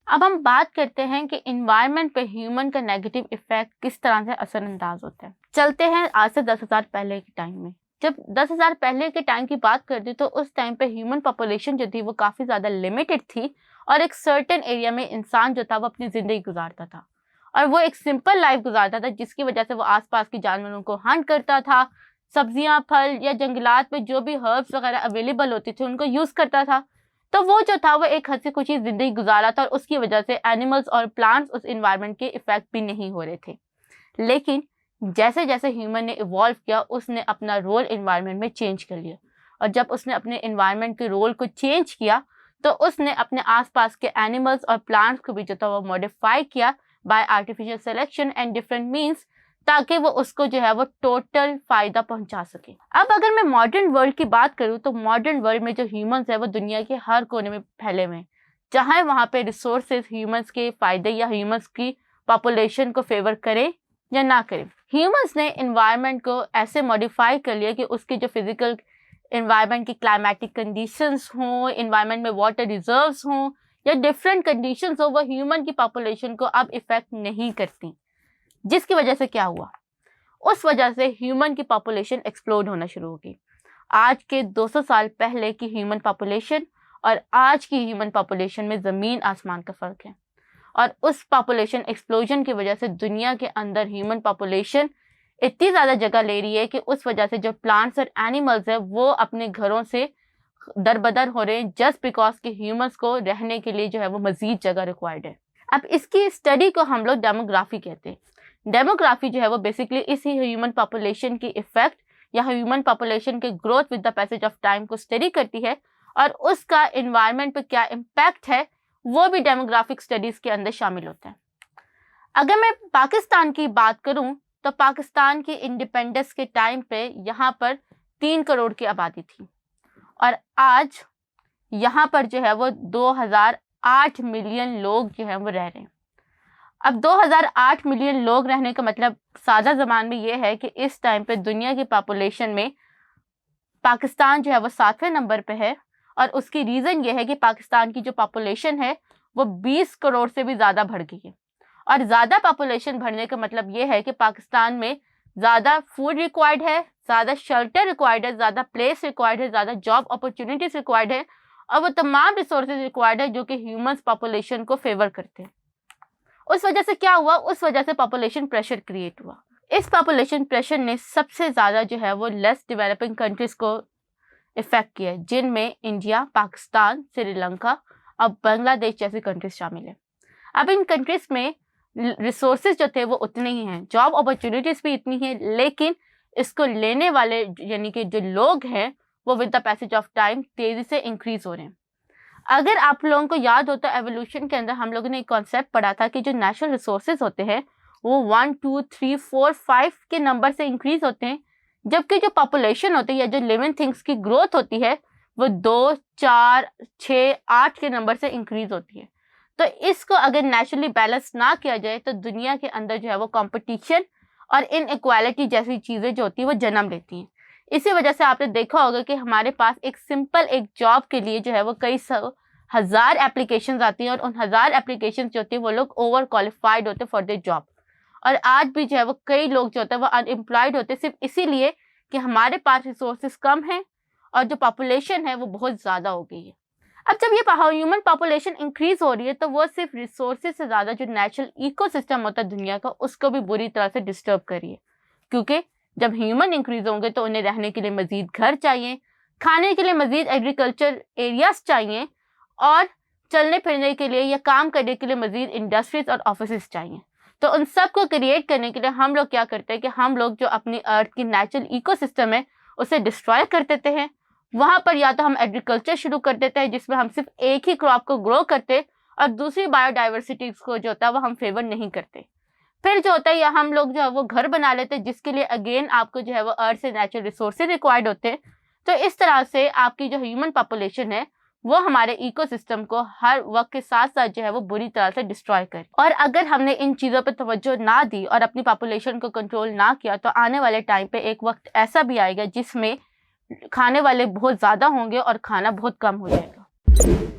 अब हम बात करते हैं कि इन्वायरमेंट पे ह्यूमन का नेगेटिव इफेक्ट किस तरह से असरअंदाज होता है। चलते हैं आज से 10,000 पहले के टाइम में। जब 10,000 पहले के टाइम की बात करते तो उस टाइम पे ह्यूमन पॉपुलेशन जो थी वो काफ़ी ज़्यादा लिमिटेड थी और एक सर्टेन एरिया में इंसान जो था वो अपनी ज़िंदगी गुजारता था और वो एक सिंपल लाइफ गुजारता था, जिसकी वजह से वो आसपास के जानवरों को हंट करता था, सब्जियां, फल या जंगलात में जो भी हर्ब्स वगैरह अवेलेबल होती थी उनको यूज़ करता था। तो वो जो था वो एक हंसी खुशी ज़िंदगी गुजारा था और उसकी वजह से एनिमल्स और प्लांट्स उस इन्वायरमेंट के इफेक्ट भी नहीं हो रहे थे। लेकिन जैसे जैसे ह्यूमन ने इवॉल्व किया उसने अपना रोल इन्वायरमेंट में चेंज कर लिया और जब उसने अपने इन्वायरमेंट के रोल को चेंज किया तो उसने अपने आसपास के एनिमल्स और प्लांट्स को भी जो था वो मॉडिफाई किया bye artificial selection and different means, ताकि वो उसको जो है वो टोटल फायदा पहुंचा सके। अब अगर मैं मॉडर्न वर्ल्ड की बात करूं तो मॉडर्न वर्ल्ड में जो ह्यूमंस है वो दुनिया के हर कोने में फैले हुए हैं, चाहे वहाँ पे रिसोर्सेज ह्यूमंस के फायदे या ह्यूमंस की पॉपुलेशन को फेवर करें या ना करें। ह्यूमंस ने इन्वायरमेंट को ऐसे मॉडिफाई कर लिया कि उसकी जो फिजिकल इन्वायरमेंट की क्लाइमेटिक कंडीशंस हों, इन्वायरमेंट में वाटर रिजर्व्स हों या डिफरेंट कंडीशंस हो, वो ह्यूमन की पॉपुलेशन को अब इफेक्ट नहीं करती। जिसकी वजह से क्या हुआ, उस वजह से ह्यूमन की पॉपुलेशन एक्सप्लोड होना शुरू हो गई। आज के 200 साल पहले की ह्यूमन पॉपुलेशन और आज की ह्यूमन पॉपुलेशन में ज़मीन आसमान का फ़र्क है और उस पॉपुलेशन एक्सप्लोजन की वजह से दुनिया के अंदर ह्यूमन पॉपुलेशन इतनी ज़्यादा जगह ले रही है कि उस वजह से जो प्लांट्स और एनिमल्स है वो अपने घरों से दरबदर हो रहे हैं, जस्ट बिकॉज कि ह्यूमंस को रहने के लिए जो है वो मज़ीद जगह रिक्वायर्ड है। अब इसकी स्टडी को हम लोग डेमोग्राफी कहते हैं। डेमोग्राफी जो है वो बेसिकली इसी ह्यूमन पॉपुलेशन की इफेक्ट या ह्यूमन पॉपुलेशन के growth with the passage of time को स्टडी करती है और उसका इन्वायरमेंट पे क्या इम्पैक्ट है वो भी डेमोग्राफिक स्टडीज़ के अंदर शामिल होता है। अगर मैं पाकिस्तान की बात करूं तो पाकिस्तान की इंडिपेंडेंस के टाइम पे यहाँ पर 3 करोड़ की आबादी थी और आज यहाँ पर जो है वो 2008 मिलियन लोग जो है वो रह रहे हैं। अब 2008 मिलियन लोग रहने का मतलब सादा ज़बान में ये है कि इस टाइम पे दुनिया की पॉपुलेशन में पाकिस्तान जो है वो 7वें नंबर पे है और उसकी रीज़न ये है कि पाकिस्तान की जो पॉपुलेशन है वो 20 करोड़ से भी ज़्यादा बढ़ गई है और ज़्यादा पॉपुलेशन बढ़ने का मतलब ये है कि पाकिस्तान में ज़्यादा फूड रिक्वायर्ड है, ज़्यादा शेल्टर रिक्वायर्ड है, ज़्यादा प्लेस रिक्वायर्ड है, ज़्यादा जॉब अपॉर्चुनिटीज़ रिक्वायर्ड है और वो तमाम रिसोर्सेज रिक्वायर्ड है जो कि ह्यूमंस पॉपुलेशन को फेवर करते हैं। उस वजह से क्या हुआ, उस वजह से पॉपुलेशन प्रेशर क्रिएट हुआ। इस पॉपुलेशन प्रेशर ने सबसे ज़्यादा जो है वो लेस डेवलपिंग कंट्रीज़ को इफ़ेक्ट किया है, जिनमें इंडिया, पाकिस्तान, श्रीलंका और बांग्लादेश जैसी कंट्रीज शामिल है। अब इन कंट्रीज़ में रिसोर्सेज जो थे वो उतने ही हैं, जॉब अपॉर्चुनिटीज़ भी इतनी हैं, लेकिन इसको लेने वाले यानी कि जो लोग हैं वो with the passage of time तेज़ी से इंक्रीज़ हो रहे हैं। अगर आप लोगों को याद हो तो एवोल्यूशन के अंदर हम लोगों ने एक कॉन्सेप्ट पढ़ा था कि जो नेचुरल रिसोर्सेज होते हैं वो 1, 2, 3, 4, 5 के नंबर से इंक्रीज होते हैं, जबकि जो पॉपुलेशन होती है या जो लिविंग थिंग्स की ग्रोथ होती है वो 2, 4, 6, 8 के नंबर से इंक्रीज होती है। तो इसको अगर नेचुरली बैलेंस ना किया जाए तो दुनिया के अंदर जो है वो कंपटीशन और इनइक्वालिटी जैसी चीज़ें जो होती है वो जन्म लेती हैं। इसी वजह से आपने देखा होगा कि हमारे पास एक सिंपल एक जॉब के लिए जो है वो कई हज़ार एप्लीकेशंस आती हैं और उन हज़ार एप्लीकेशंस जो होती है वो लोग ओवर क्वालिफाइड होते हैं फॉर द जॉब और आज भी जो है वो कई लोग जो होते हैं वो अनएम्प्लॉयड होते हैं सिर्फ इसीलिए कि हमारे पास रिसोर्सेज कम हैं और जो पॉपुलेशन है वो बहुत ज़्यादा हो गई है। अब जब ये ह्यूमन पॉपुलेशन इंक्रीज हो रही है तो वो सिर्फ रिसोर्सेज से ज़्यादा जो नेचुरल इकोसिस्टम होता है दुनिया का उसको भी बुरी तरह से डिस्टर्ब कर रही है, क्योंकि जब ह्यूमन इंक्रीज होंगे तो उन्हें रहने के लिए मज़ीद घर चाहिए, खाने के लिए मज़ीद एग्रीकल्चर एरियाज चाहिए और चलने फिरने के लिए या काम करने के लिए मज़ीद इंडस्ट्रीज और ऑफिस चाहिए। तो उन सब को क्रिएट करने के लिए हम लोग क्या करते हैं कि हम लोग जो अपनी अर्थ की नेचुरल इकोसिस्टम है उसे डिस्ट्रॉय कर देते हैं। वहाँ पर या तो हम एग्रीकल्चर शुरू कर देते हैं जिसमें हम सिर्फ एक ही क्रॉप को ग्रो करते और दूसरी बायोडाइवर्सिटी को जो होता है वो हम फेवर नहीं करते। फिर जो होता है या हम लोग जो है वो घर बना लेते हैं जिसके लिए अगेन आपको जो है वो अर्थ से नेचुरल रिसोर्सेज रिक्वायर्ड होते हैं। तो इस तरह से आपकी जो ह्यूमन पॉपुलेशन है वो हमारे इकोसिस्टम को हर वक्त के साथ साथ जो है वो बुरी तरह से डिस्ट्रॉय करे। और अगर हमने इन चीज़ों पर तवज्जो ना दी और अपनी पॉपुलेशन को कंट्रोल ना किया तो आने वाले टाइम पे एक वक्त ऐसा भी आएगा जिसमें खाने वाले बहुत ज़्यादा होंगे और खाना बहुत कम हो जाएगा।